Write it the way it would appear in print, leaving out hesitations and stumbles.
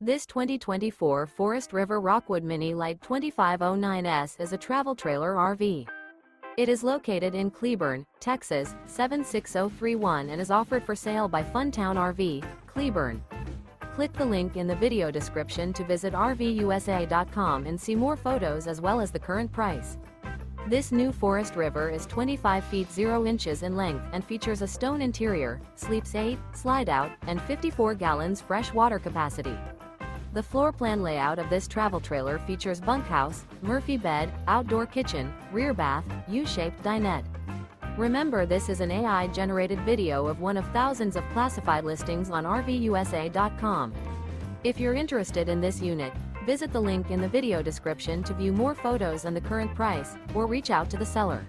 This 2024 Forest River Rockwood Mini Lite 2509S is a travel trailer RV. It is located in Cleburne, Texas, 76031 and is offered for sale by Funtown RV, Cleburne. Click the link in the video description to visit RVUSA.com and see more photos as well as the current price. This new Forest River is 25 feet 0 inches in length and features a stone interior, sleeps 8, slide-out, and 54 gallons fresh water capacity. The floor plan layout of this travel trailer features bunkhouse, Murphy bed, outdoor kitchen, rear bath, U-shaped dinette. Remember, this is an AI-generated video of one of thousands of classified listings on RVUSA.com. If you're interested in this unit, visit the link in the video description to view more photos and the current price, or reach out to the seller.